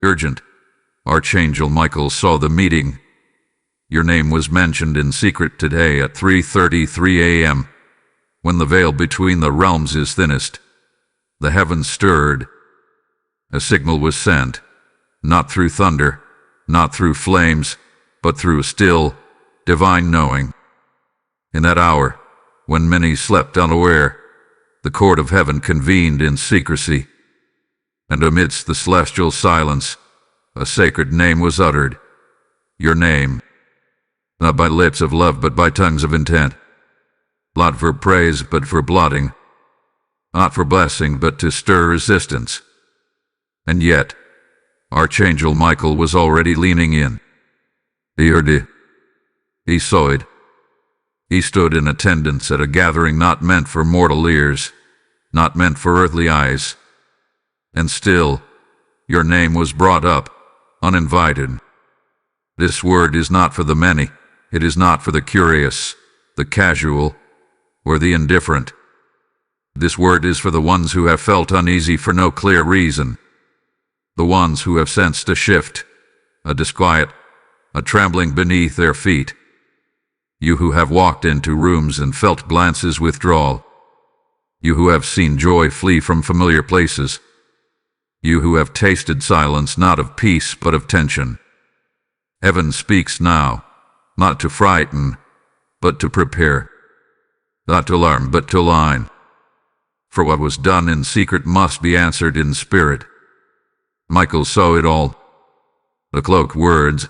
Urgent. Archangel Michael saw the meeting. Your name was mentioned in secret today at 3:33 a.m. When the veil between the realms is thinnest. The heavens stirred. A signal was sent, not through thunder, not through flames, but through a still, divine knowing. In that hour, when many slept unaware, the court of heaven convened in secrecy, and amidst the celestial silence, a sacred name was uttered, your name, not by lips of love but by tongues of intent, not for praise but for blotting, not for blessing but to stir resistance. And yet, Archangel Michael was already leaning in. He heard it. He saw it. He stood in attendance at a gathering not meant for mortal ears, not meant for earthly eyes. And still, your name was brought up, uninvited. This word is not for the many. It is not for the curious, the casual, or the indifferent. This word is for the ones who have felt uneasy for no clear reason. The ones who have sensed a shift, a disquiet, a trembling beneath their feet. You who have walked into rooms and felt glances withdrawal. You who have seen joy flee from familiar places. You who have tasted silence not of peace but of tension. Heaven speaks now, not to frighten, but to prepare. Not to alarm, but to align. For what was done in secret must be answered in spirit. Michael saw it all. The cloaked words,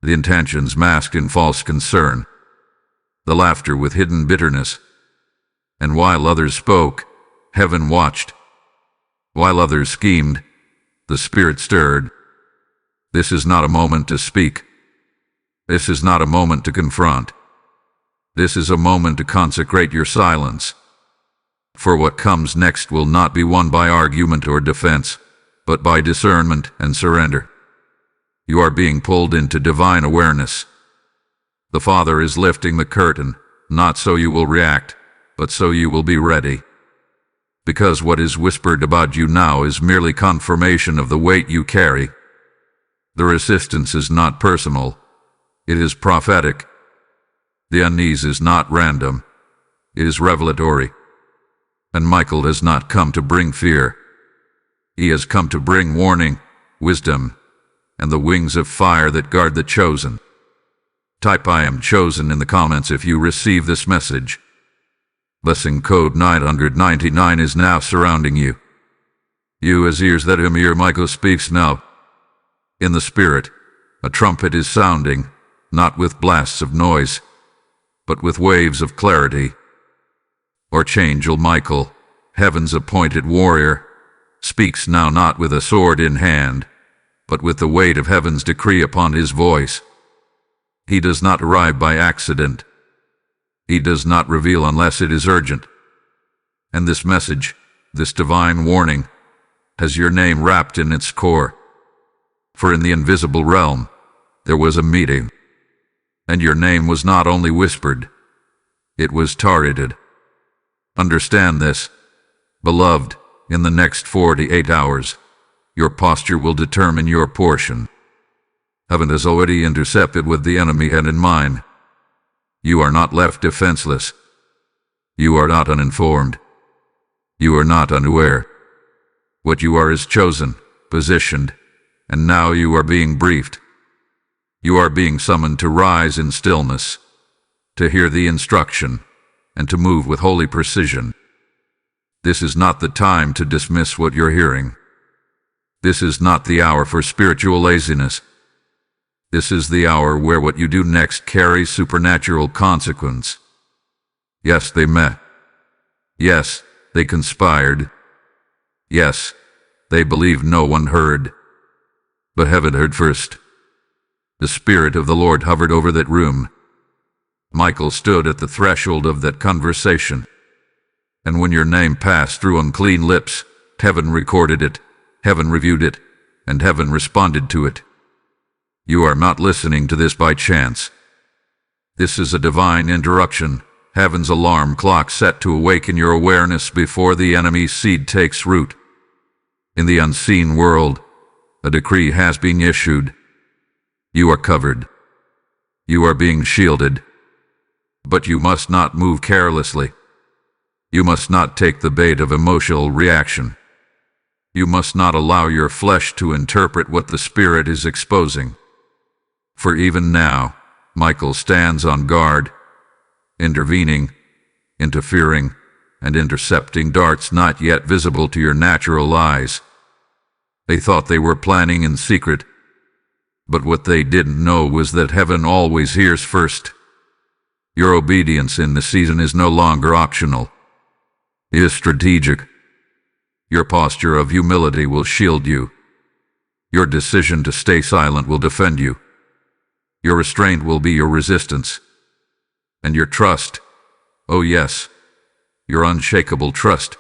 the intentions masked in false concern, the laughter with hidden bitterness. And while others spoke, heaven watched. While others schemed, the spirit stirred. This is not a moment to speak. This is not a moment to confront. This is a moment to consecrate your silence. For what comes next will not be won by argument or defense, but by discernment and surrender. You are being pulled into divine awareness. The Father is lifting the curtain, not so you will react, but so you will be ready. Because what is whispered about you now is merely confirmation of the weight you carry. The resistance is not personal. It is prophetic. The unease is not random. It is revelatory. And Michael has not come to bring fear. He has come to bring warning, wisdom, and the wings of fire that guard the chosen. Type "I am chosen" in the comments if you receive this message. Blessing code 999 is now surrounding you. You as ears that hear Michael speaks now. In the spirit, a trumpet is sounding, not with blasts of noise, but with waves of clarity. Archangel Michael, heaven's appointed warrior, speaks now not with a sword in hand, but with the weight of heaven's decree upon his voice. He does not arrive by accident. He does not reveal unless it is urgent. And this message, this divine warning, has your name wrapped in its core. For in the invisible realm, there was a meeting, and your name was not only whispered, it was targeted. Understand this, beloved. In the next 48 hours, your posture will determine your portion. Heaven has already intercepted what the enemy had in mind. You are not left defenseless. You are not uninformed. You are not unaware. What you are is chosen, positioned, and now you are being briefed. You are being summoned to rise in stillness, to hear the instruction, and to move with holy precision. This is not the time to dismiss what you're hearing. This is not the hour for spiritual laziness. This is the hour where what you do next carries supernatural consequence. Yes, they met. Yes, they conspired. Yes, they believed no one heard. But heaven heard first. The Spirit of the Lord hovered over that room. Michael stood at the threshold of that conversation. And when your name passed through unclean lips, heaven recorded it, heaven reviewed it, and heaven responded to it. You are not listening to this by chance. This is a divine interruption, heaven's alarm clock set to awaken your awareness before the enemy's seed takes root. In the unseen world, A decree has been issued. You are covered. You are being shielded. But you must not move carelessly. You must not take the bait of emotional reaction. You must not allow your flesh to interpret what the Spirit is exposing. For even now, Michael stands on guard, intervening, interfering, and intercepting darts not yet visible to your natural eyes. They thought they were planning in secret, but what they didn't know was that heaven always hears first. Your obedience in this season is no longer optional. It is strategic. Your posture of humility will shield you. Your decision to stay silent will defend you. Your restraint will be your resistance. And your trust, oh yes, your unshakable trust,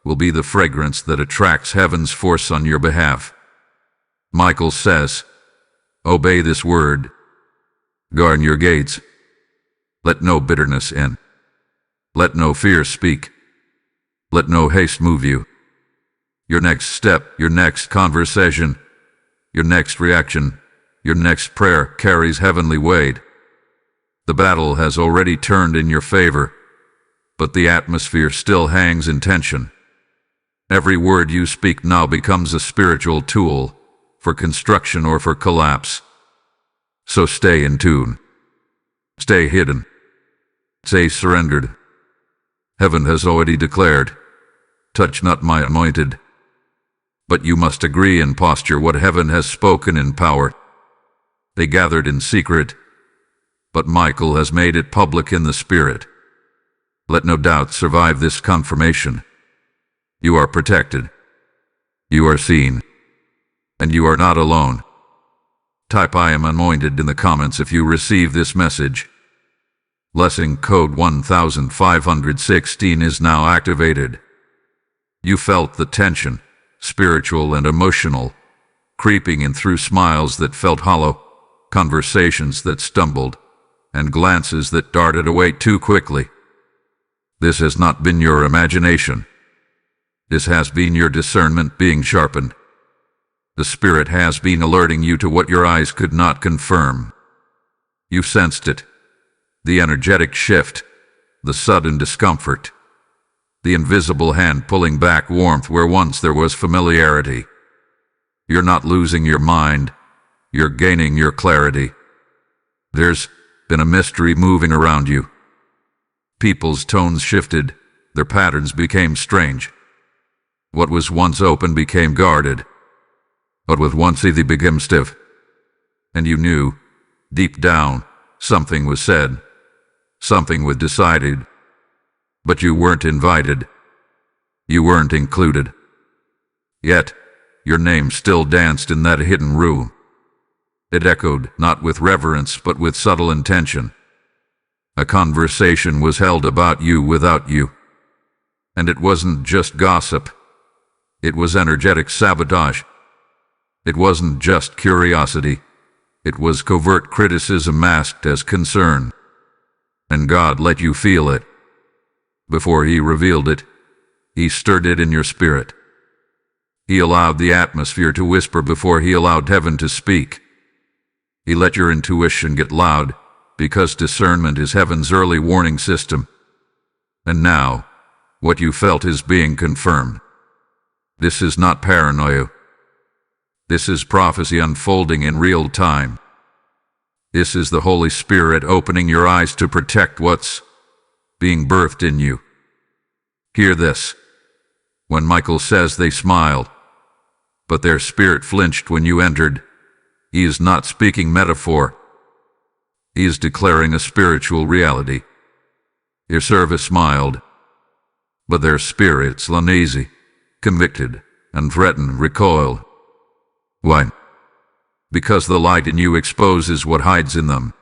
will be the fragrance that attracts heaven's force on your behalf. Michael says, obey this word. Guard your gates. Let no bitterness in. Let no fear speak. Let no haste move you. Your next step, your next conversation, your next reaction, your next prayer carries heavenly weight. The battle has already turned in your favor, but the atmosphere still hangs in tension. Every word you speak now becomes a spiritual tool for construction or for collapse. So stay in tune. Stay hidden. Stay surrendered. Heaven has already declared, touch not my anointed. But you must agree in posture what heaven has spoken in power. They gathered in secret, but Michael has made it public in the Spirit. Let no doubt survive this confirmation. You are protected. You are seen. And you are not alone. Type I am anointed in the comments if you receive this message. Blessing code 1516 is now activated. You felt the tension, spiritual and emotional, creeping in through smiles that felt hollow, conversations that stumbled, and glances that darted away too quickly. This has not been your imagination. This has been your discernment being sharpened. The Spirit has been alerting you to what your eyes could not confirm. You sensed it. The energetic shift, the sudden discomfort, the invisible hand pulling back warmth where once there was familiarity. You're not losing your mind. You're gaining your clarity. There's been a mystery moving around you. People's tones shifted. Their patterns became strange. What was once open became guarded. What was once easy became stiff. And you knew, deep down, something was said. Something was decided. But you weren't invited. You weren't included. Yet, your name still danced in that hidden room. It echoed, not with reverence, but with subtle intention. A conversation was held about you without you. And it wasn't just gossip. It was energetic sabotage. It wasn't just curiosity. It was covert criticism masked as concern. And God let you feel it. Before He revealed it, He stirred it in your spirit. He allowed the atmosphere to whisper before He allowed heaven to speak. He let your intuition get loud, because discernment is heaven's early warning system. And now, what you felt is being confirmed. This is not paranoia. This is prophecy unfolding in real time. This is the Holy Spirit opening your eyes to protect what's being birthed in you. Hear this. When Michael says they smiled, but their spirit flinched when you entered, he is not speaking metaphor. He is declaring a spiritual reality. Your service smiled, but their spirits, uneasy, convicted, and threatened, recoiled. Why? Because the light in you exposes what hides in them.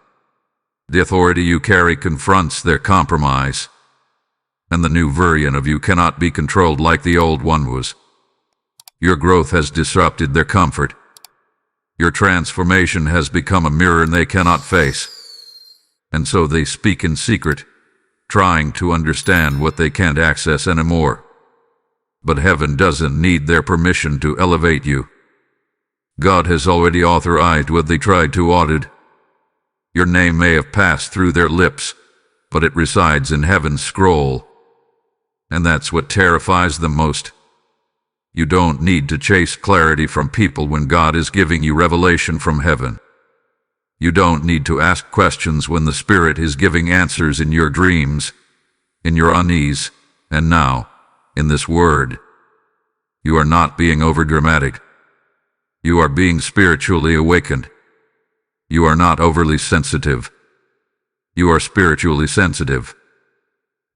The authority you carry confronts their compromise, and the new version of you cannot be controlled like the old one was. Your growth has disrupted their comfort. Your transformation has become a mirror they cannot face. And so they speak in secret, trying to understand what they can't access anymore. But heaven doesn't need their permission to elevate you. God has already authorized what they tried to audit. Your name may have passed through their lips, but it resides in heaven's scroll. And that's what terrifies them most. You don't need to chase clarity from people when God is giving you revelation from heaven. You don't need to ask questions when the Spirit is giving answers in your dreams, in your unease, and now, in this word. You are not being overdramatic. You are being spiritually awakened. You are not overly sensitive. You are spiritually sensitive.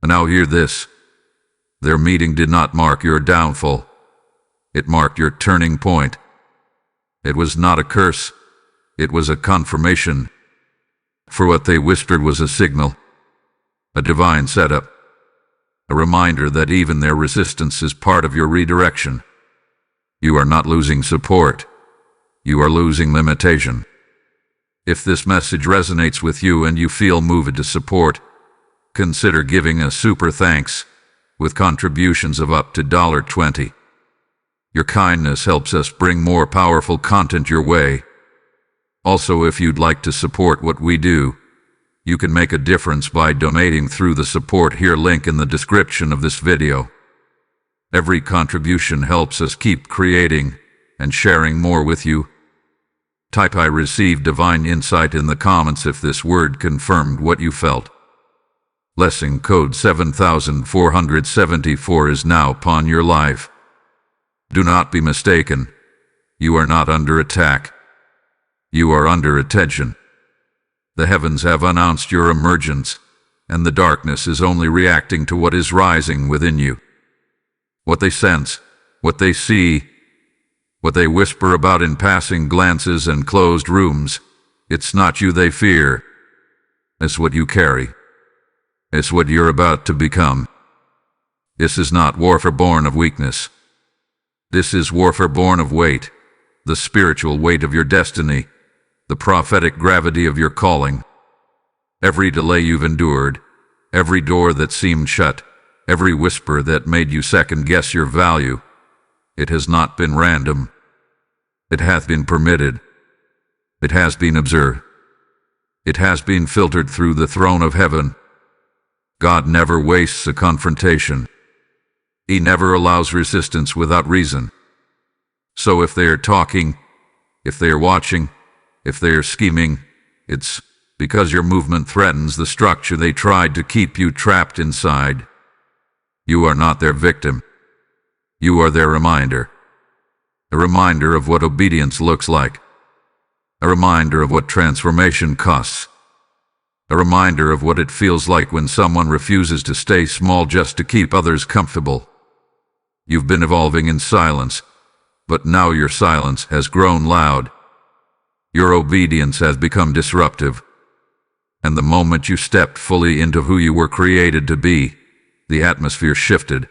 And now hear this. Their meeting did not mark your downfall. It marked your turning point. It was not a curse. It was a confirmation. For what they whispered was a signal, a divine setup, a reminder that even their resistance is part of your redirection. You are not losing support. You are losing limitation. If this message resonates with you and you feel moved to support, consider giving a super thanks with contributions of up to $20. Your kindness helps us bring more powerful content your way. Also, if you'd like to support what we do, you can make a difference by donating through the Support Here link in the description of this video. Every contribution helps us keep creating and sharing more with you. Type "I received divine insight" in the comments if this word confirmed what you felt. Blessing code 7474 is now upon your life. Do not be mistaken. You are not under attack. You are under attention. The heavens have announced your emergence, and the darkness is only reacting to what is rising within you. What they sense, what they see, what they whisper about in passing glances and closed rooms, it's not you they fear. It's what you carry. It's what you're about to become. This is not warfare born of weakness. This is warfare born of weight, the spiritual weight of your destiny, the prophetic gravity of your calling. Every delay you've endured, every door that seemed shut, every whisper that made you second-guess your value, it has not been random. It hath been permitted. It has been observed. It has been filtered through the throne of heaven. God never wastes a confrontation. He never allows resistance without reason. So if they are talking, if they are watching, if they are scheming, it's because your movement threatens the structure they tried to keep you trapped inside. You are not their victim. You are their reminder. A reminder of what obedience looks like. A reminder of what transformation costs. A reminder of what it feels like when someone refuses to stay small just to keep others comfortable. You've been evolving in silence, but now your silence has grown loud. Your obedience has become disruptive. And the moment you stepped fully into who you were created to be, the atmosphere shifted.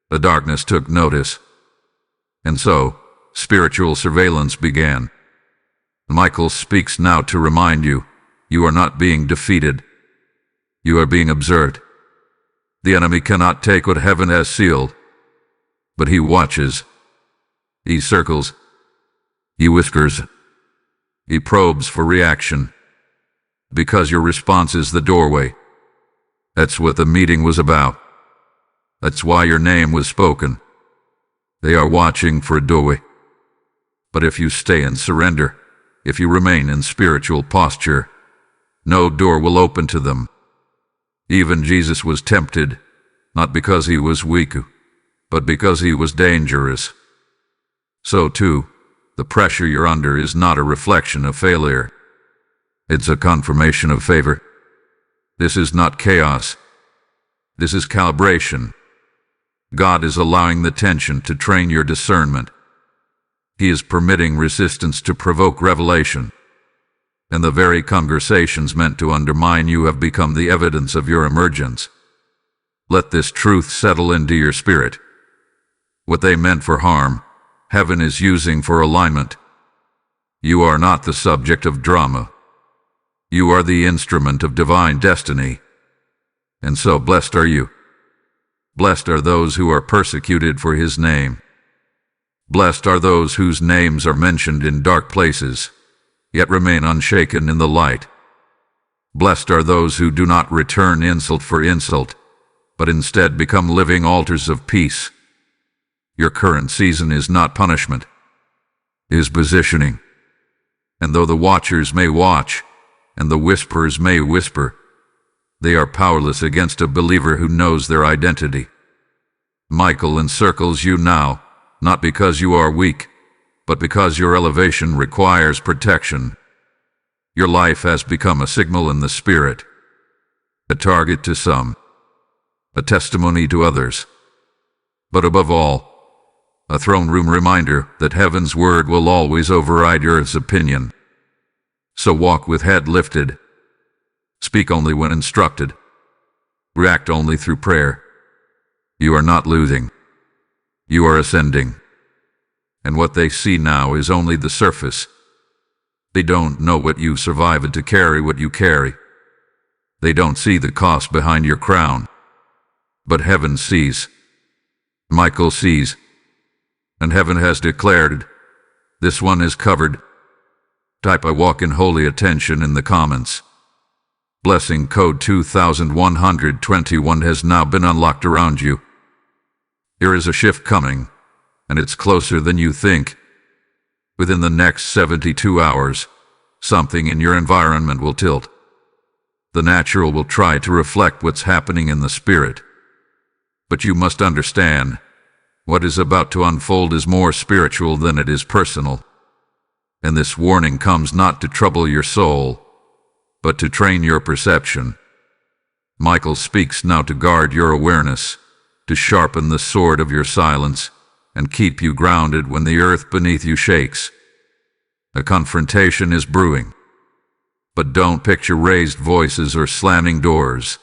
The darkness took notice. And so, spiritual surveillance began. Michael speaks now to remind you, you are not being defeated. You are being observed. The enemy cannot take what heaven has sealed. But he watches. He circles. He whispers. He probes for reaction. Because your response is the doorway. That's what the meeting was about. That's why your name was spoken. They are watching for a doorway. But if you stay in surrender, if you remain in spiritual posture, no door will open to them. Even Jesus was tempted, not because he was weak, but because he was dangerous. So too, the pressure you're under is not a reflection of failure. It's a confirmation of favor. This is not chaos. This is calibration. God is allowing the tension to train your discernment. He is permitting resistance to provoke revelation. And the very conversations meant to undermine you have become the evidence of your emergence. Let this truth settle into your spirit. What they meant for harm, heaven is using for alignment. You are not the subject of drama. You are the instrument of divine destiny. And so blessed are you. Blessed are those who are persecuted for his name. Blessed are those whose names are mentioned in dark places, yet remain unshaken in the light. Blessed are those who do not return insult for insult, but instead become living altars of peace. Your current season is not punishment, it is positioning. And though the watchers may watch, and the whisperers may whisper, they are powerless against a believer who knows their identity. Michael encircles you now, not because you are weak, but because your elevation requires protection. Your life has become a signal in the spirit, a target to some, a testimony to others, but above all, a throne room reminder that heaven's word will always override earth's opinion. So walk with head lifted. Speak only when instructed. React only through prayer. You are not losing. You are ascending. And what they see now is only the surface. They don't know what you survived to carry what you carry. They don't see the cost behind your crown. But heaven sees. Michael sees. And heaven has declared, this one is covered. Type I walk in holy attention in the comments. Blessing code 2121 has now been unlocked around you. There is a shift coming, and it's closer than you think. Within the next 72 hours, something in your environment will tilt. The natural will try to reflect what's happening in the spirit. But you must understand, what is about to unfold is more spiritual than it is personal. And this warning comes not to trouble your soul, but to train your perception. Michael speaks now to guard your awareness, to sharpen the sword of your silence, and keep you grounded when the earth beneath you shakes. A confrontation is brewing. But don't picture raised voices or slamming doors.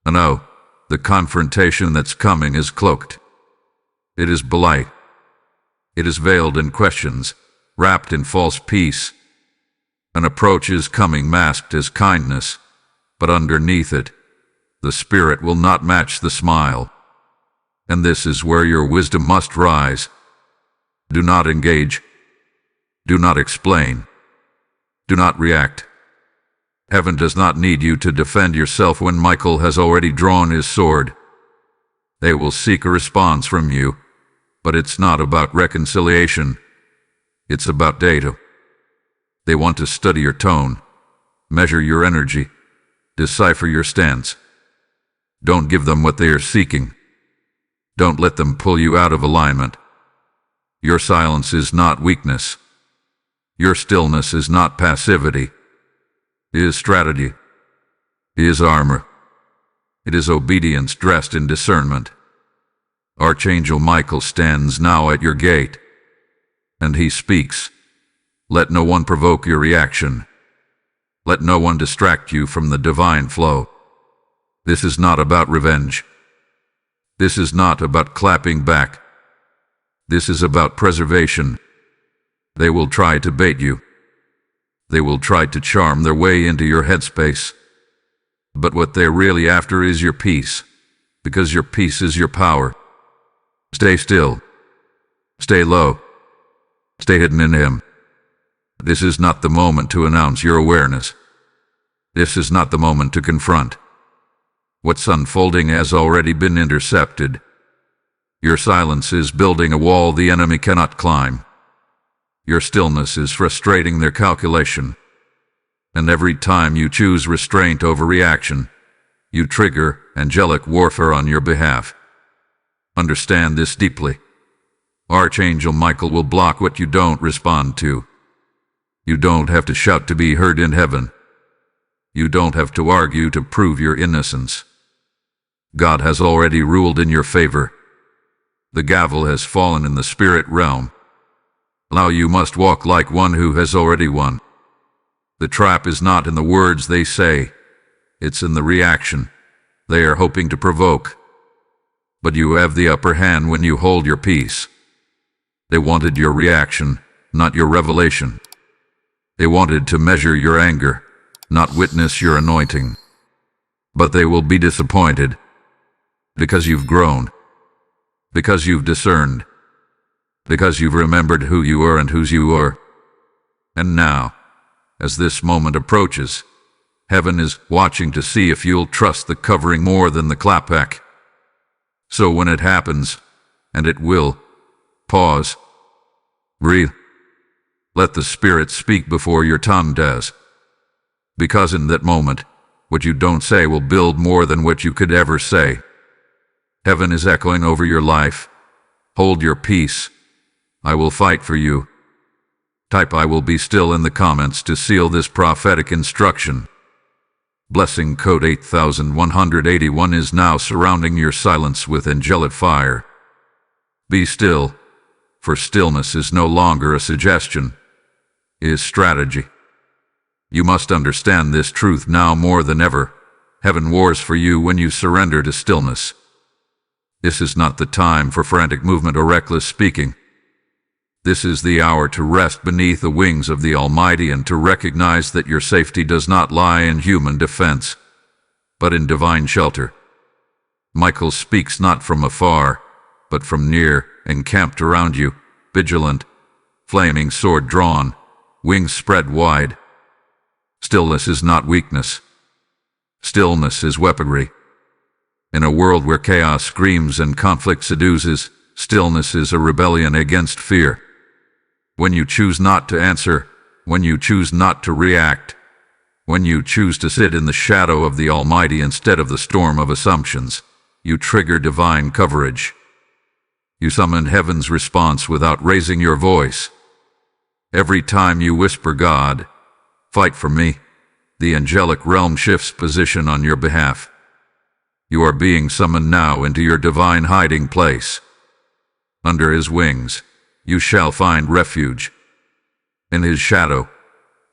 No, the confrontation that's coming is cloaked. It is polite. It is veiled in questions, wrapped in false peace. An approach is coming masked as kindness, but underneath it, the spirit will not match the smile. And this is where your wisdom must rise. Do not engage. Do not explain. Do not react. Heaven does not need you to defend yourself when Michael has already drawn his sword. They will seek a response from you, but it's not about reconciliation. It's about data. They want to study your tone, measure your energy, decipher your stance. Don't give them what they are seeking. Don't let them pull you out of alignment. Your silence is not weakness. Your stillness is not passivity. It is strategy. It is armor. It is obedience dressed in discernment. Archangel Michael stands now at your gate, and he speaks. Let no one provoke your reaction. Let no one distract you from the divine flow. This is not about revenge. This is not about clapping back. This is about preservation. They will try to bait you. They will try to charm their way into your headspace. But what they're really after is your peace, because your peace is your power. Stay still. Stay low. Stay hidden in Him. This is not the moment to announce your awareness. This is not the moment to confront. What's unfolding has already been intercepted. Your silence is building a wall the enemy cannot climb. Your stillness is frustrating their calculation. And every time you choose restraint over reaction, you trigger angelic warfare on your behalf. Understand this deeply. Archangel Michael will block what you don't respond to. You don't have to shout to be heard in heaven. You don't have to argue to prove your innocence. God has already ruled in your favor. The gavel has fallen in the spirit realm. Now you must walk like one who has already won. The trap is not in the words they say. It's in the reaction they are hoping to provoke. But you have the upper hand when you hold your peace. They wanted your reaction, not your revelation. They wanted to measure your anger, not witness your anointing. But they will be disappointed, because you've grown, because you've discerned, because you've remembered who you are and whose you are. And now, as this moment approaches, heaven is watching to see if you'll trust the covering more than the clapback. So when it happens, and it will, pause, breathe. Let the Spirit speak before your tongue does. Because in that moment, what you don't say will build more than what you could ever say. Heaven is echoing over your life. Hold your peace. I will fight for you. Type "I will be still" in the comments to seal this prophetic instruction. Blessing code 8181 is now surrounding your silence with angelic fire. Be still, for stillness is no longer a suggestion, it is strategy. You must understand this truth now more than ever. Heaven wars for you when you surrender to stillness. This is not the time for frantic movement or reckless speaking. This is the hour to rest beneath the wings of the Almighty and to recognize that your safety does not lie in human defense, but in divine shelter. Michael speaks not from afar, but from near, encamped around you, vigilant, flaming sword drawn, wings spread wide. Stillness is not weakness. Stillness is weaponry. In a world where chaos screams and conflict seduces, stillness is a rebellion against fear. When you choose not to answer, when you choose not to react, when you choose to sit in the shadow of the Almighty instead of the storm of assumptions, you trigger divine coverage. You summon heaven's response without raising your voice. Every time you whisper, "God, fight for me," the angelic realm shifts position on your behalf. You are being summoned now into your divine hiding place. Under his wings, you shall find refuge. In his shadow,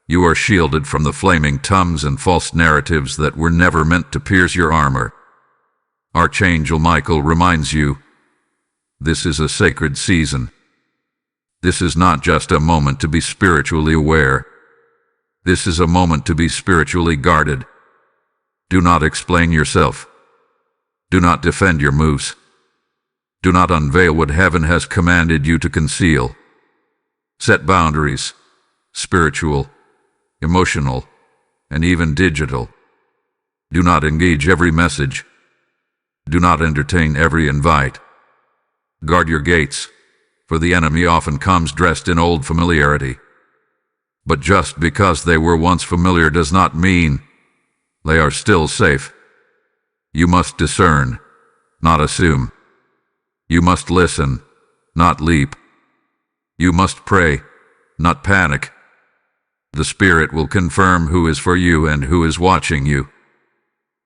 you are shielded from the flaming tongues and false narratives that were never meant to pierce your armor. Archangel Michael reminds you, this is a sacred season. This is not just a moment to be spiritually aware. This is a moment to be spiritually guarded. Do not explain yourself. Do not defend your moves. Do not unveil what heaven has commanded you to conceal. Set boundaries, spiritual, emotional, and even digital. Do not engage every message. Do not entertain every invite. Guard your gates, for the enemy often comes dressed in old familiarity. But just because they were once familiar does not mean they are still safe. You must discern, not assume. You must listen, not leap. You must pray, not panic. The Spirit will confirm who is for you and who is watching you.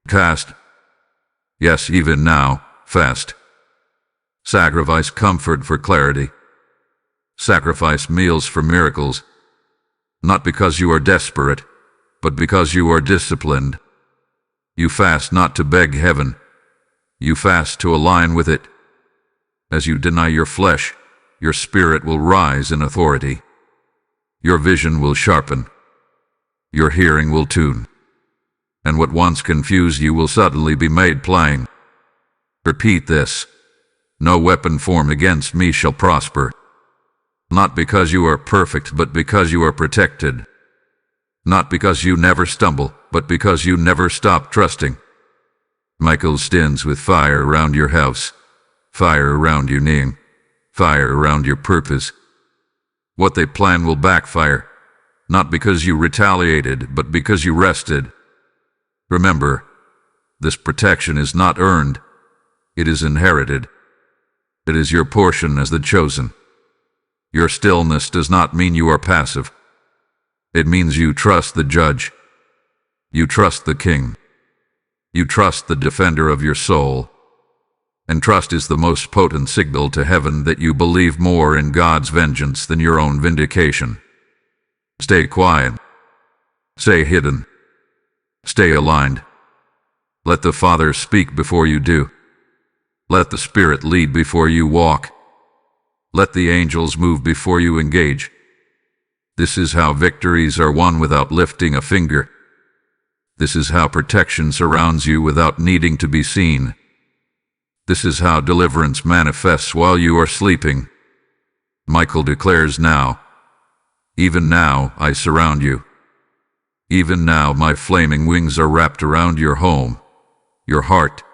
Fast. Yes, even now, fast. Sacrifice comfort for clarity. Sacrifice meals for miracles. Not because you are desperate, but because you are disciplined. You fast not to beg heaven. You fast to align with it. As you deny your flesh, your spirit will rise in authority. Your vision will sharpen. Your hearing will tune. And what once confused you will suddenly be made plain. Repeat this. No weapon formed against me shall prosper. Not because you are perfect, but because you are protected. Not because you never stumble, but because you never stop trusting. Michael stands with fire around your house, fire around your name, fire around your purpose. What they plan will backfire, not because you retaliated, but because you rested. Remember, this protection is not earned, it is inherited. It is your portion as the chosen. Your stillness does not mean you are passive. It means you trust the judge. You trust the king. You trust the defender of your soul. And trust is the most potent signal to heaven that you believe more in God's vengeance than your own vindication. Stay quiet. Stay hidden. Stay aligned. Let the Father speak before you do. Let the Spirit lead before you walk. Let the angels move before you engage. This is how victories are won without lifting a finger. This is how protection surrounds you without needing to be seen. This is how deliverance manifests while you are sleeping. Michael declares now. Even now I surround you. Even now my flaming wings are wrapped around your home, your heart,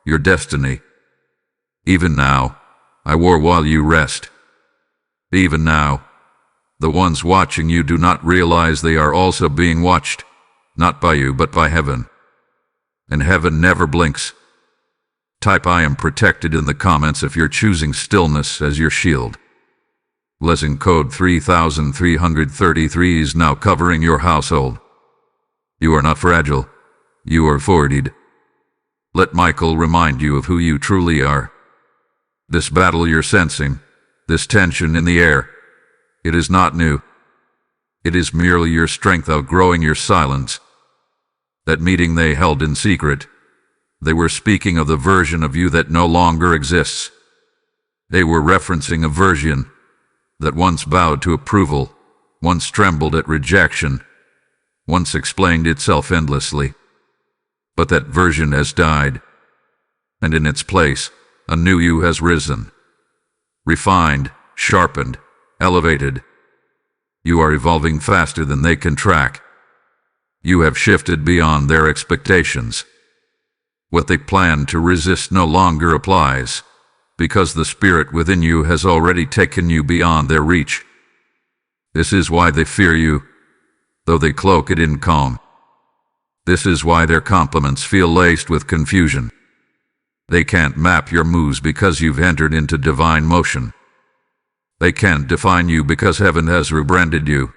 your destiny. Even now I war while you rest. Even now, the ones watching you do not realize they are also being watched, not by you but by heaven. And heaven never blinks. Type I am protected in the comments if you're choosing stillness as your shield. Blessing code 3333 is now covering your household. You are not fragile. You are fortified. Let Michael remind you of who you truly are. This battle you're sensing, this tension in the air, it is not new. It is merely your strength outgrowing your silence. That meeting they held in secret, they were speaking of the version of you that no longer exists. They were referencing a version that once bowed to approval, once trembled at rejection, once explained itself endlessly. But that version has died, and in its place, a new you has risen. Refined, sharpened, elevated. You are evolving faster than they can track. You have shifted beyond their expectations. What they planned to resist no longer applies, because the spirit within you has already taken you beyond their reach. This is why they fear you, though they cloak it in calm. This is why their compliments feel laced with confusion. They can't map your moves because you've entered into divine motion. They can't define you because heaven has rebranded you.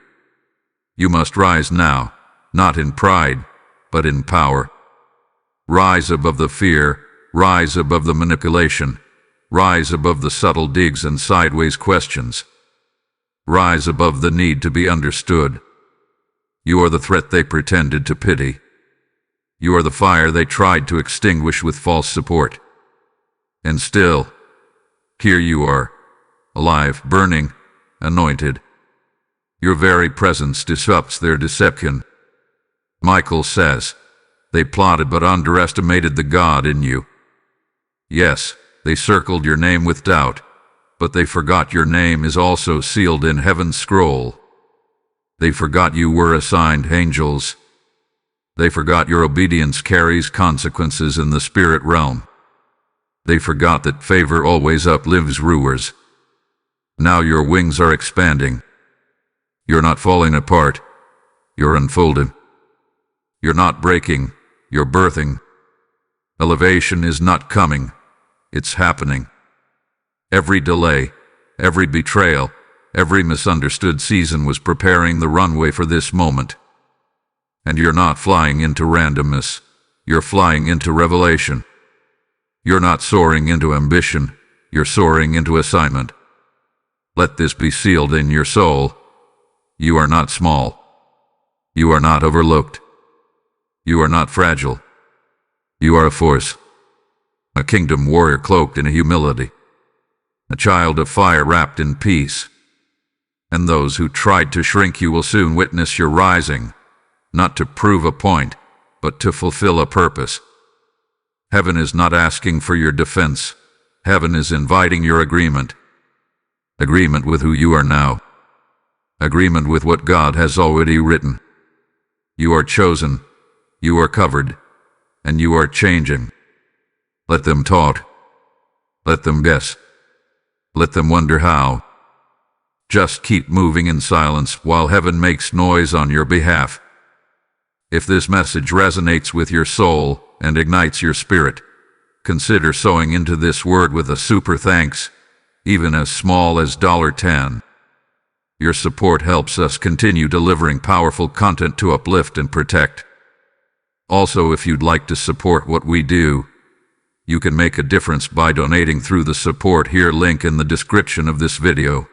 You must rise now, not in pride, but in power. Rise above the fear, rise above the manipulation, rise above the subtle digs and sideways questions. Rise above the need to be understood. You are the threat they pretended to pity. You are the fire they tried to extinguish with false support. And still, here you are, alive, burning, anointed. Your very presence disrupts their deception. Michael says, they plotted but underestimated the God in you. Yes, they circled your name with doubt, but they forgot your name is also sealed in heaven's scroll. They forgot you were assigned angels. They forgot your obedience carries consequences in the spirit realm. They forgot that favor always uplifts rulers. Now your wings are expanding. You're not falling apart. You're unfolding. You're not breaking. You're birthing. Elevation is not coming. It's happening. Every delay, every betrayal, every misunderstood season was preparing the runway for this moment. And you're not flying into randomness. You're flying into revelation. You're not soaring into ambition. You're soaring into assignment. Let this be sealed in your soul. You are not small. You are not overlooked. You are not fragile. You are a force. A kingdom warrior cloaked in humility. A child of fire wrapped in peace. And those who tried to shrink you will soon witness your rising, not to prove a point, but to fulfill a purpose. Heaven is not asking for your defense. Heaven is inviting your agreement. Agreement with who you are now. Agreement with what God has already written. You are chosen. You are covered. And you are changing. Let them talk. Let them guess. Let them wonder how. Just keep moving in silence while heaven makes noise on your behalf. If this message resonates with your soul and ignites your spirit, consider sowing into this word with a super thanks, even as small as $10. Your support helps us continue delivering powerful content to uplift and protect. Also, if you'd like to support what we do, you can make a difference by donating through the support here link in the description of this video.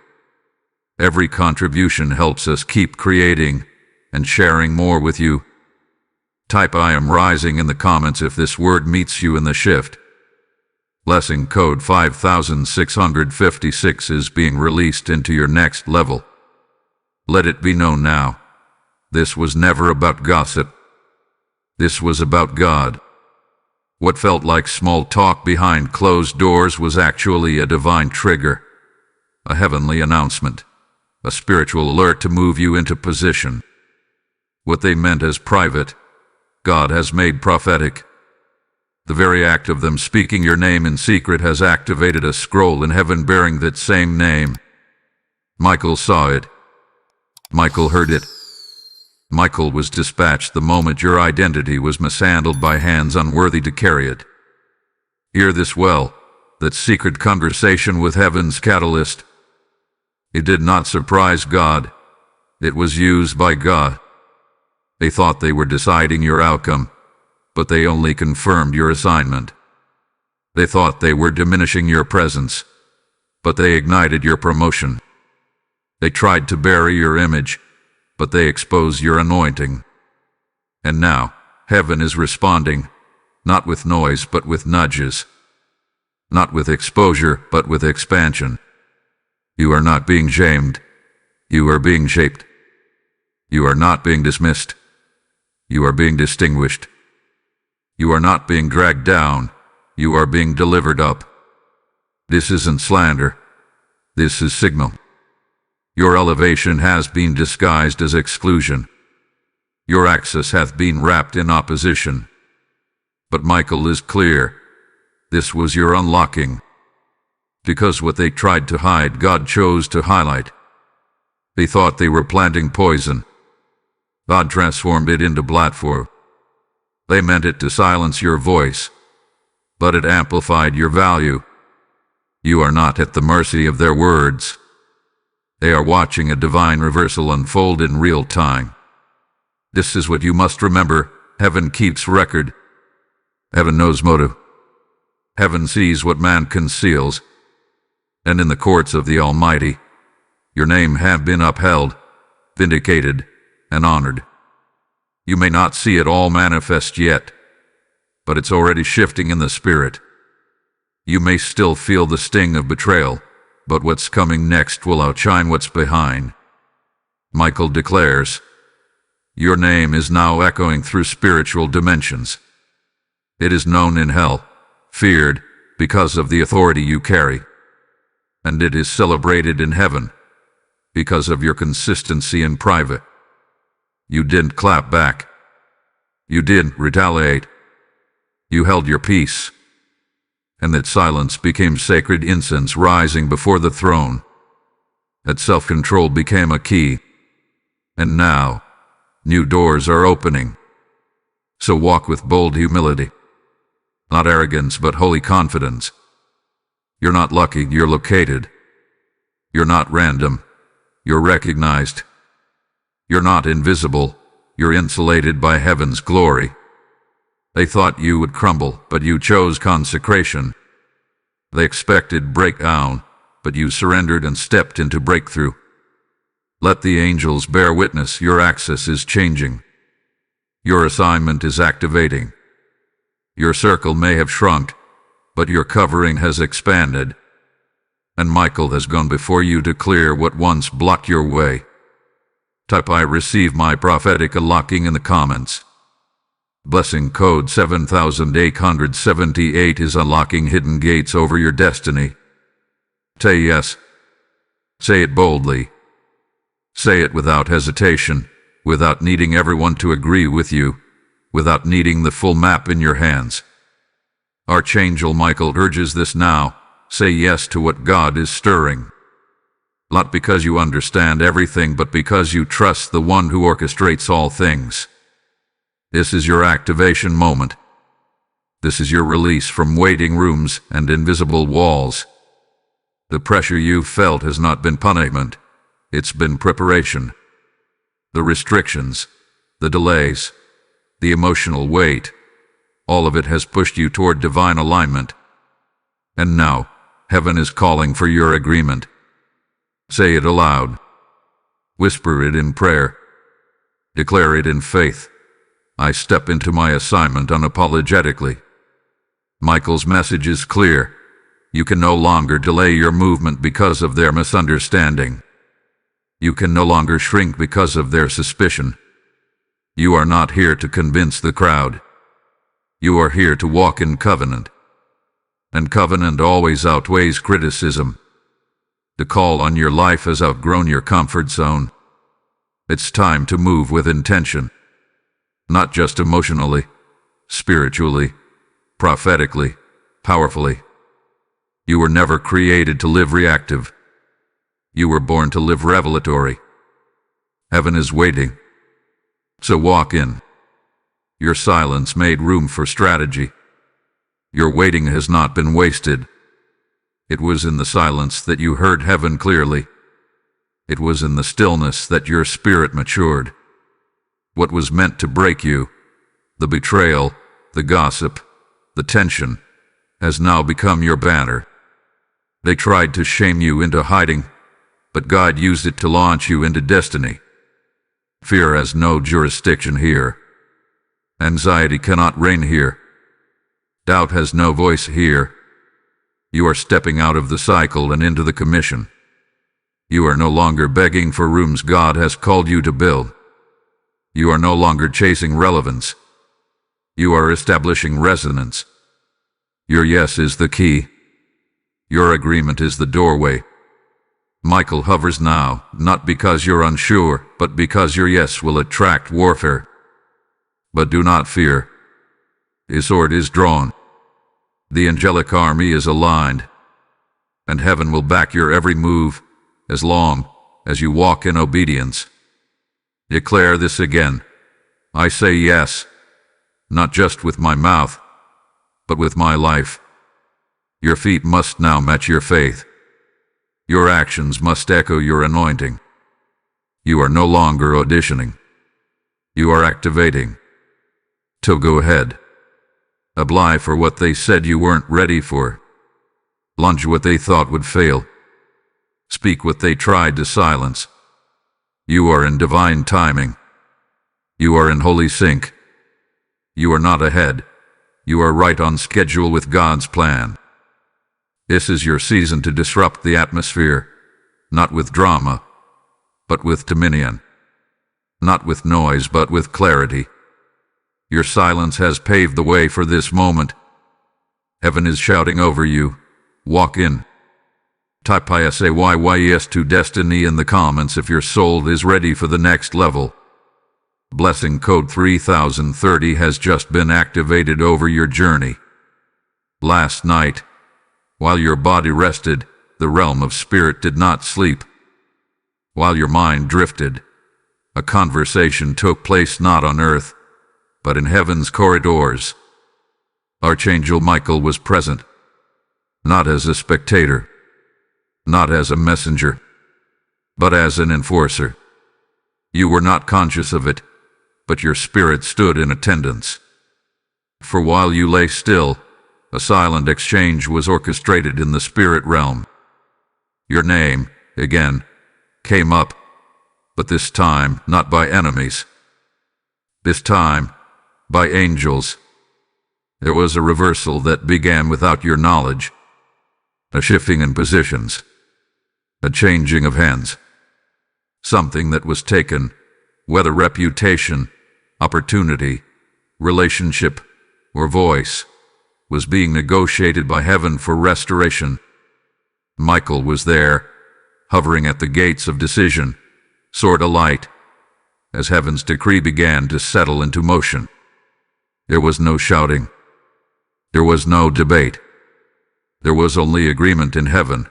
Every contribution helps us keep creating and sharing more with you. Type I am rising in the comments if this word meets you in the shift. Blessing code 5656 is being released into your next level. Let it be known now. This was never about gossip. This was about God. What felt like small talk behind closed doors was actually a divine trigger. a heavenly announcement, a spiritual alert to move you into position. What they meant as private, God has made prophetic. The very act of them speaking your name in secret has activated a scroll in heaven bearing that same name. Michael saw it. Michael heard it. Michael was dispatched the moment your identity was mishandled by hands unworthy to carry it. Hear this well, that secret conversation with heaven's catalyst. It did not surprise God. It was used by God. They thought they were deciding your outcome, but they only confirmed your assignment. They thought they were diminishing your presence, but they ignited your promotion. They tried to bury your image, but they exposed your anointing. And now, heaven is responding, not with noise but with nudges. Not with exposure but with expansion. You are not being shamed. You are being shaped. You are not being dismissed. You are being distinguished. You are not being dragged down. You are being delivered up. This isn't slander. This is signal. Your elevation has been disguised as exclusion. Your access hath been wrapped in opposition. But Michael is clear. This was your unlocking. Because what they tried to hide, God chose to highlight. They thought they were planting poison. God transformed it into platform. They meant it to silence your voice, but it amplified your value. You are not at the mercy of their words. They are watching a divine reversal unfold in real time. This is what you must remember. Heaven keeps record. Heaven knows motive. Heaven sees what man conceals. And in the courts of the Almighty, your name have been upheld, vindicated, and honored. You may not see it all manifest yet, but it's already shifting in the spirit. You may still feel the sting of betrayal, but what's coming next will outshine what's behind. Michael declares, your name is now echoing through spiritual dimensions. It is known in hell, feared, because of the authority you carry. And it is celebrated in heaven, because of your consistency in private. You didn't clap back. You didn't retaliate. You held your peace. And that silence became sacred incense rising before the throne. That self-control became a key. And now, new doors are opening. So walk with bold humility. Not arrogance, but holy confidence. You're not lucky, you're located. You're not random, you're recognized. You're not invisible, you're insulated by heaven's glory. They thought you would crumble, but you chose consecration. They expected breakdown, but you surrendered and stepped into breakthrough. Let the angels bear witness, your access is changing. Your assignment is activating. Your circle may have shrunk, but your covering has expanded. And Michael has gone before you to clear what once blocked your way. Type I receive my prophetic unlocking in the comments. Blessing code 7878 is unlocking hidden gates over your destiny. Say yes. Say it boldly. Say it without hesitation, without needing everyone to agree with you, without needing the full map in your hands. Archangel Michael urges this now. Say yes to what God is stirring. Not because you understand everything, but because you trust the one who orchestrates all things. This is your activation moment. This is your release from waiting rooms and invisible walls. The pressure you felt has not been punishment. It's been preparation. The restrictions, the delays, the emotional weight, all of it has pushed you toward divine alignment. And now, heaven is calling for your agreement. Say it aloud. Whisper it in prayer. Declare it in faith. I step into my assignment unapologetically. Michael's message is clear. You can no longer delay your movement because of their misunderstanding. You can no longer shrink because of their suspicion. You are not here to convince the crowd. You are here to walk in covenant. And covenant always outweighs criticism. The call on your life has outgrown your comfort zone. It's time to move with intention, not just emotionally, spiritually, prophetically, powerfully. You were never created to live reactive. You were born to live revelatory. Heaven is waiting. So walk in. Your silence made room for strategy. Your waiting has not been wasted. It was in the silence that you heard heaven clearly. It was in the stillness that your spirit matured. What was meant to break you, the betrayal, the gossip, the tension, has now become your banner. They tried to shame you into hiding, but God used it to launch you into destiny. Fear has no jurisdiction here. Anxiety cannot reign here. Doubt has no voice here. You are stepping out of the cycle and into the commission. You are no longer begging for rooms God has called you to build. You are no longer chasing relevance. You are establishing resonance. Your yes is the key. Your agreement is the doorway. Michael hovers now, not because you're unsure, but because your yes will attract warfare. But do not fear. His sword is drawn. The angelic army is aligned, and heaven will back your every move as long as you walk in obedience. Declare this again. I say yes, not just with my mouth, but with my life. Your feet must now match your faith. Your actions must echo your anointing. You are no longer auditioning. You are activating. So go ahead. Apply for what they said you weren't ready for. Lunge what they thought would fail. Speak what they tried to silence. You are in divine timing. You are in holy sync. You are not ahead. You are right on schedule with God's plan. This is your season to disrupt the atmosphere, not with drama, but with dominion. Not with noise, but with clarity. Your silence has paved the way for this moment. Heaven is shouting over you. Walk in. Type ISAYYES to destiny in the comments if your soul is ready for the next level. Blessing code 3030 has just been activated over your journey. Last night, while your body rested, the realm of spirit did not sleep. While your mind drifted, a conversation took place not on earth, but in heaven's corridors. Archangel Michael was present, not as a spectator, not as a messenger, but as an enforcer. You were not conscious of it, but your spirit stood in attendance. For while you lay still, a silent exchange was orchestrated in the spirit realm. Your name, again, came up, but this time not by enemies. This time, by angels. There was a reversal that began without your knowledge, a shifting in positions, a changing of hands. Something that was taken, whether reputation, opportunity, relationship, or voice, was being negotiated by heaven for restoration. Michael was there, hovering at the gates of decision, sword alight, as heaven's decree began to settle into motion. There was no shouting. There was no debate. There was only agreement in heaven.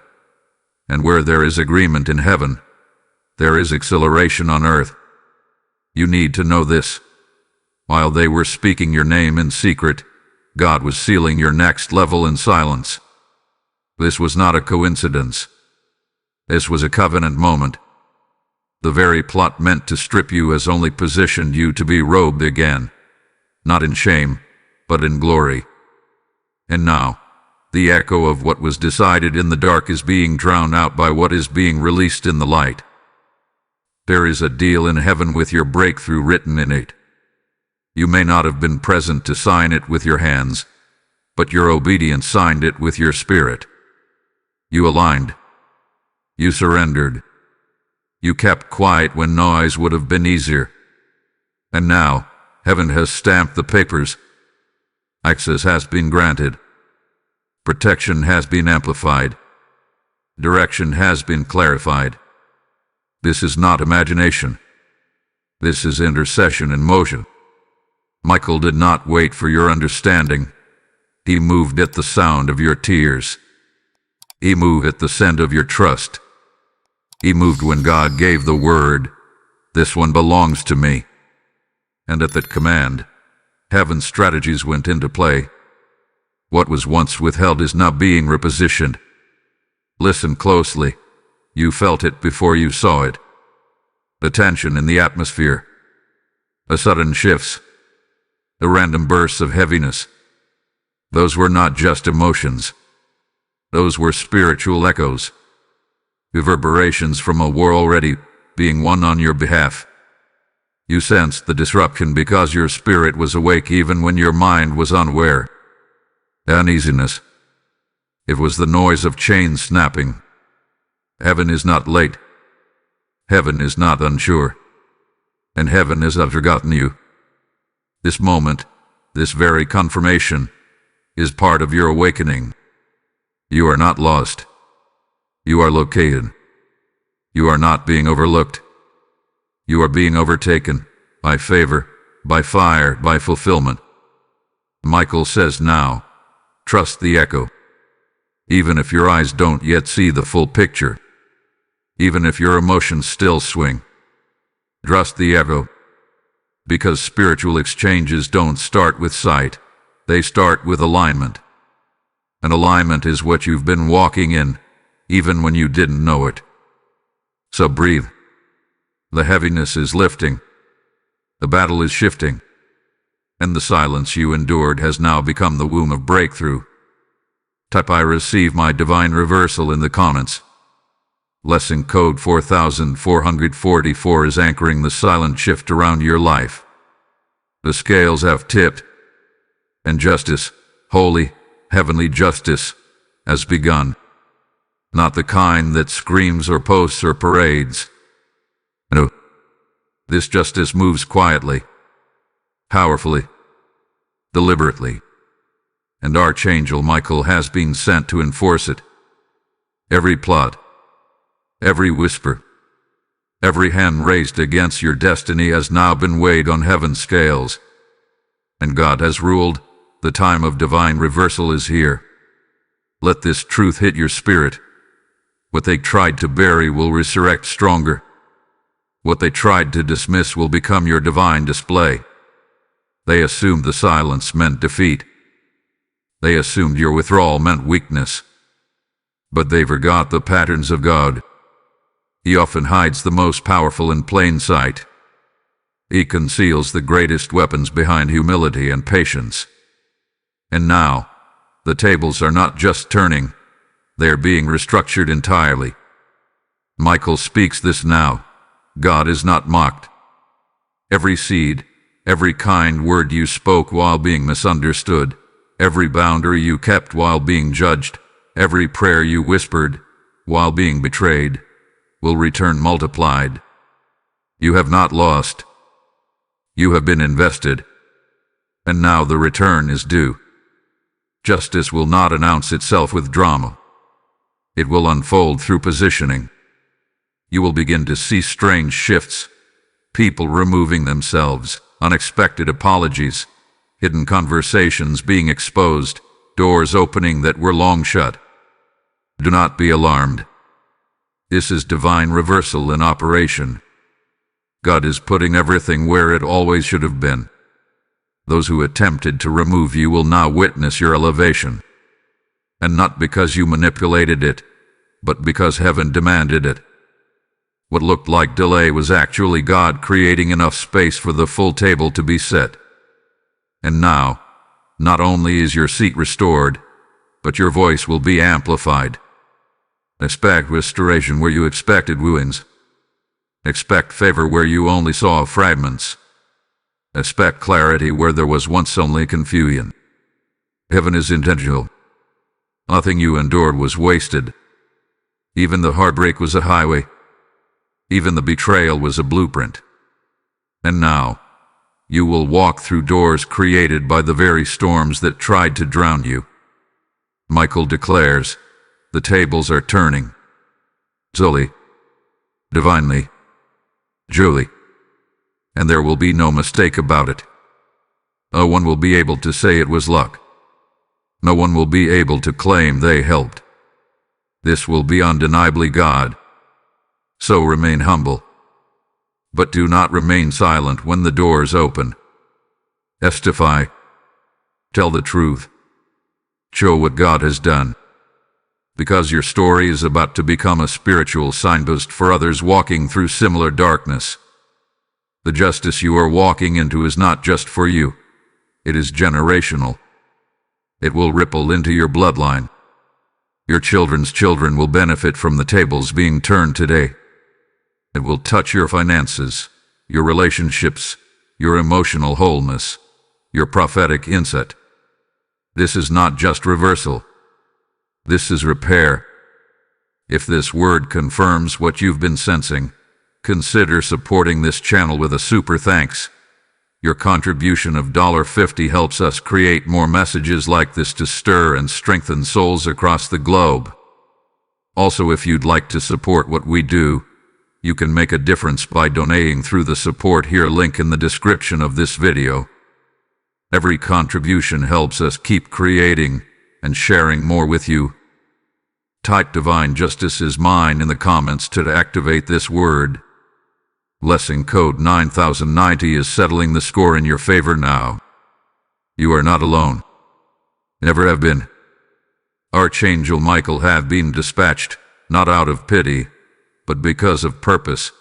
And where there is agreement in heaven, there is exhilaration on earth. You need to know this. While they were speaking your name in secret, God was sealing your next level in silence. This was not a coincidence. This was a covenant moment. The very plot meant to strip you has only positioned you to be robed again. Not in shame, but in glory. And now, the echo of what was decided in the dark is being drowned out by what is being released in the light. There is a deal in heaven with your breakthrough written in it. You may not have been present to sign it with your hands, but your obedience signed it with your spirit. You aligned. You surrendered. You kept quiet when noise would have been easier. And now, heaven has stamped the papers. Access has been granted. Protection has been amplified. Direction has been clarified. This is not imagination. This is intercession in motion. Michael did not wait for your understanding. He moved at the sound of your tears. He moved at the scent of your trust. He moved when God gave the word, "This one belongs to me." And at that command, heaven's strategies went into play. What was once withheld is now being repositioned. Listen closely. You felt it before you saw it. The tension in the atmosphere. A sudden shifts. The random bursts of heaviness. Those were not just emotions. Those were spiritual echoes. Reverberations from a war already being won on your behalf. You sensed the disruption because your spirit was awake even when your mind was unaware. Uneasiness. It was the noise of chains snapping. Heaven is not late. Heaven is not unsure. And heaven has not forgotten you. This moment, this very confirmation, is part of your awakening. You are not lost. You are located. You are not being overlooked. You are being overtaken by favor, by fire, by fulfillment. Michael says now, trust the echo. Even if your eyes don't yet see the full picture, even if your emotions still swing, trust the echo. Because spiritual exchanges don't start with sight, they start with alignment. And alignment is what you've been walking in, even when you didn't know it. So breathe. The heaviness is lifting. The battle is shifting. And the silence you endured has now become the womb of breakthrough. Type "I receive my divine reversal" in the comments. Lesson code 4444 is anchoring the silent shift around your life. The scales have tipped, and justice, holy, heavenly justice, has begun. Not the kind that screams or posts or parades. No. This justice moves quietly, powerfully, deliberately. And Archangel Michael has been sent to enforce it. Every plot, every whisper, every hand raised against your destiny has now been weighed on heaven's scales. And God has ruled. The time of divine reversal is here. Let this truth hit your spirit. What they tried to bury will resurrect stronger. What they tried to dismiss will become your divine display. They assumed the silence meant defeat. They assumed your withdrawal meant weakness. But they forgot the patterns of God. He often hides the most powerful in plain sight. He conceals the greatest weapons behind humility and patience. And now, the tables are not just turning, they are being restructured entirely. Michael speaks this now. God is not mocked. Every seed, every kind word you spoke while being misunderstood, every boundary you kept while being judged, every prayer you whispered while being betrayed, will return multiplied. You have not lost. You have been invested. And now the return is due. Justice will not announce itself with drama. It will unfold through positioning. You will begin to see strange shifts, people removing themselves, unexpected apologies, hidden conversations being exposed, doors opening that were long shut. Do not be alarmed. This is divine reversal in operation. God is putting everything where it always should have been. Those who attempted to remove you will now witness your elevation. And not because you manipulated it, but because heaven demanded it. What looked like delay was actually God creating enough space for the full table to be set. And now, not only is your seat restored, but your voice will be amplified. Expect restoration where you expected wounds. Expect favor where you only saw fragments. Expect clarity where there was once only confusion. Heaven is intentional. Nothing you endured was wasted. Even the heartbreak was a highway. Even the betrayal was a blueprint. And now, you will walk through doors created by the very storms that tried to drown you. Michael declares, the tables are turning. Zoe, divinely, Julie. And there will be no mistake about it. No one will be able to say it was luck. No one will be able to claim they helped. This will be undeniably God. So remain humble. But do not remain silent when the doors open. Testify. Tell the truth. Show what God has done. Because your story is about to become a spiritual signpost for others walking through similar darkness. The justice you are walking into is not just for you. It is generational. It will ripple into your bloodline. Your children's children will benefit from the tables being turned today. It will touch your finances, your relationships, your emotional wholeness, your prophetic insight. This is not just reversal. This is repair. If this word confirms what you've been sensing, consider supporting this channel with a super thanks. Your contribution of $50 helps us create more messages like this to stir and strengthen souls across the globe. Also, if you'd like to support what we do, you can make a difference by donating through the support here link in the description of this video. Every contribution helps us keep creating and sharing more with you. Type Divine Justice is mine in the comments to activate this word. Blessing code 9090 is settling the score in your favor now. You are not alone. Never have been. Archangel Michael have been dispatched, not out of pity, but because of purpose.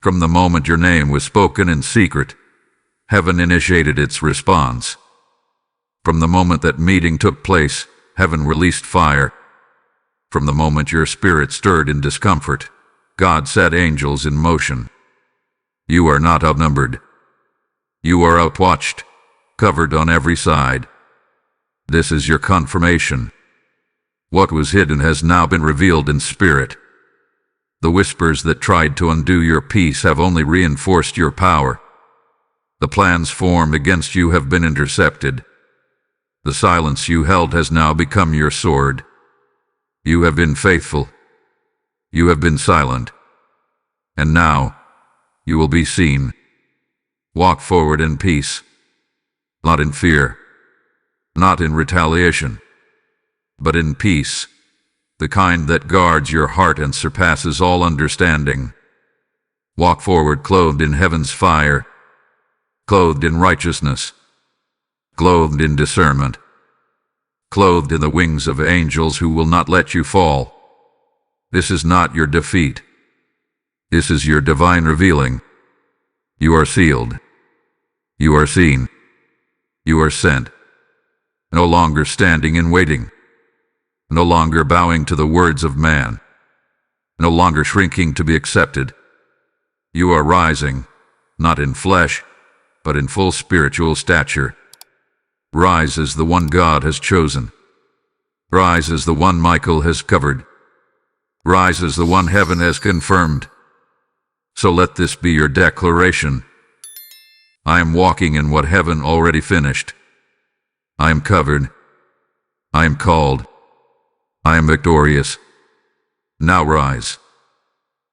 From the moment your name was spoken in secret, heaven initiated its response. From the moment that meeting took place, heaven released fire. From the moment your spirit stirred in discomfort, God set angels in motion. You are not outnumbered. You are outwatched, covered on every side. This is your confirmation. What was hidden has now been revealed in spirit. The whispers that tried to undo your peace have only reinforced your power. The plans formed against you have been intercepted. The silence you held has now become your sword. You have been faithful. You have been silent. And now, you will be seen. Walk forward in peace. Not in fear. Not in retaliation. But in peace. The kind that guards your heart and surpasses all understanding. Walk forward clothed in heaven's fire. Clothed in righteousness. Clothed in discernment. Clothed in the wings of angels who will not let you fall. This is not your defeat. This is your divine revealing. You are sealed. You are seen. You are sent. No longer standing and waiting. No longer bowing to the words of man. No longer shrinking to be accepted. You are rising, not in flesh, but in full spiritual stature. Rise as the one God has chosen. Rise as the one Michael has covered. Rise as the one heaven has confirmed. So let this be your declaration. I am walking in what heaven already finished. I am covered. I am called. I am victorious. Now rise.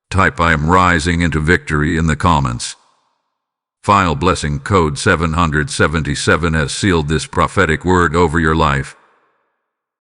Type I am rising into victory in the comments. File blessing code 777 has sealed this prophetic word over your life.